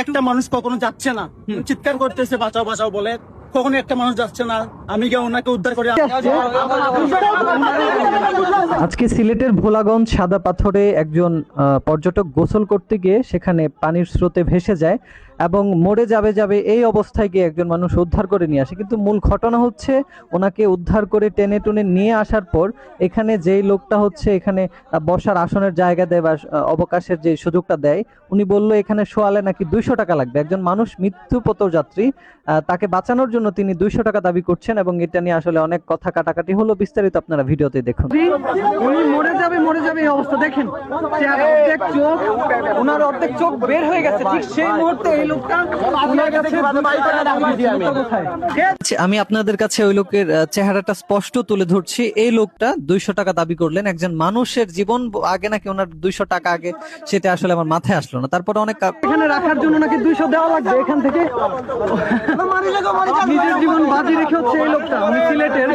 একটা মানুষ কখনো যাচ্ছে না, চিৎকার করতেছে বাঁচাও বাঁচাও বলে, কখনো একটা মানুষ যাচ্ছে না। আমি গিয়ে ওনাকে উদ্ধার করে আজকে সিলেটের ভোলাগঞ্জ সাদা পাথরে একজন পর্যটক গোসল করতে গিয়ে সেখানে পানির স্রোতে ভেসে যায় এবং মরে যাবে যাবে এই অবস্থায় গিয়ে একজন মানুষ উদ্ধার করে নিয়ে আসে। কিন্তু মূল ঘটনা হচ্ছে ওনাকে উদ্ধার করে টেনে টুনে নিয়ে আসার পর এখানে যেই লোকটা হচ্ছে এখানে বসার আসনের জায়গা দেয় বা অবকাশের যে সুযোগটা দেয়, উনি বলল এখানে শোয়ালে নাকি 200 টাকা লাগবে। একজন মানুষ মৃত্যু পথযাত্রী, তাকে বাঁচানোর জন্য তিনি 200 টাকা দাবি করছেন এবং এটা নিয়ে আসলে অনেক কথা কাটাকাটি হলো। বিস্তারিত আপনারা ভিডিওতে দেখুন। উনি মরে যাবে এই অবস্থা দেখেন, অর্ধেক চোখ, ওনার অর্ধেক চোখ বের হয়ে গেছে। ঠিক সেই মুহূর্তে এই লোকটা ওনার কাছে আমি আপনাদের কাছে ওই লোকের চেহারাটা স্পষ্ট তুলে ধরছি। এই লোকটা 200 টাকা দাবি করলেন। একজন মানুষের জীবন আগে নাকি ওনার 200 টাকা আগে, সেটা আসলে আমার মাথায় আসলো না। তারপরে অনেক এখানে রাখার জন্য নাকি 200 দেওয়া লাগবে। এখান থেকে নিজের জীবন বাজি রেখে হচ্ছে এই লোকটা, উনি সিলেটের,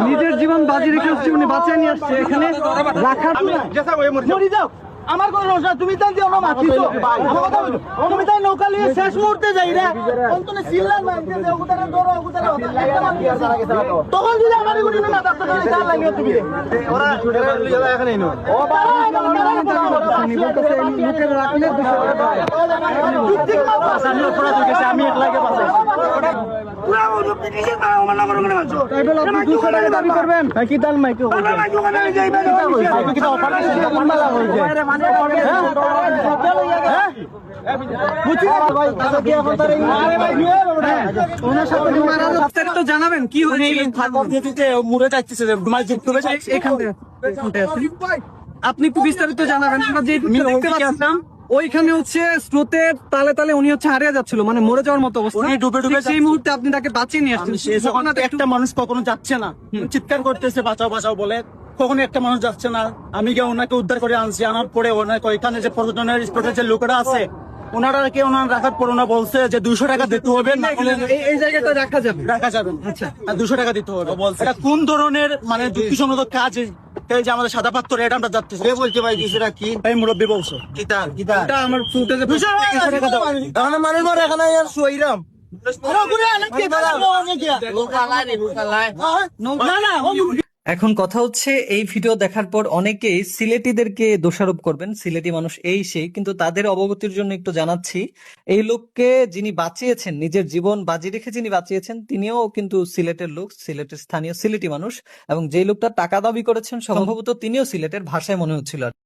নিজের জীবন বাজি রেখে হচ্ছে উনি বাঁচিয়ে নিয়ে আসছে এখানে রাখার। আমার কোনো সমস্যা, তুমি তাই দিও না মাছি তো তুমি তাই নৌকা নিয়ে শেষ মুহূর্তে যাই রে অন্তনে সিল্লার মারতে যে ওগুতারে ধরো ওগুতারে তখন যদি আমার গুলি না থাকতো তাহলে চাল লাগিও তুমি ওরা লিয়ে এখানে নো ও বাবা মুখে রাখলে 200 টাকা ঠিক মা পাসানি উপরে গেছে, আমি একলাকে পাসাই পুরো ও পিটিশন না আমার না করে মানছো তাই বলে আপনি 200 টাকা দাবি করবেন? কি দাল মাইকে মাইকে ওখানে যাইবে মাইকে কি অফার আছে মালা হইছে জানাবেন কি আপনি একটু বিস্তারিত জানাবেন। আমরা যে দেখতে পাচ্ছিলাম ওইখানে হচ্ছে স্রোতের তালে তালে উনি হচ্ছে হারিয়ে যাচ্ছিল, মানে মরে যাওয়ার মতো অবস্থা। ডুবে সেই মুহূর্তে আপনি তাকে বাঁচিয়ে নিয়ে আসছেন। একটা মানুষ কখনো যাচ্ছে না, চিৎকার করতেছে বাঁচাও বাঁচাও বলে, কখনো একটা মানুষ যাচ্ছে না। আমি গিয়ে ওনাকে উদ্ধার করে আনছি, আনার পরে ওনাকে ওইখানে যে পর্যটনের স্পটের যে লোকেরা আছে ওনারা রাখার পর ওনা বলছে যে 200 টাকা দিতে হবে, এই জায়গাটা রাখা যাবে না। আচ্ছা 200 টাকা দিতে হবে বলছে। এটা কোন ধরনের মানে যুক্তিসঙ্গত কাজ? এই যে আমাদের সাদা পাত্র এটা আমরা যাচ্ছি বলছে ভাই কিছুটা কি এই মুরব্বী বলছো এটা আমার ফুটেজে মানুষ মরে এখানে শুইরাম এখন কথা হচ্ছে এই ভিডিও দেখার পর অনেকেই সিলেটিদেরকে দোষারোপ করবেন, সিলেটি মানুষ এই সেই, কিন্তু তাদের অবগতির জন্য একটু জানাচ্ছি, এই লোককে যিনি বাঁচিয়েছেন, নিজের জীবন বাজি রেখে যিনি বাঁচিয়েছেন, তিনিও কিন্তু সিলেটের লোক, সিলেটের স্থানীয় সিলেটি মানুষ, এবং যেই লোকটা টাকা দাবি করেছেন সম্ভবত তিনিও সিলেটের ভাষায় মনে হচ্ছিল।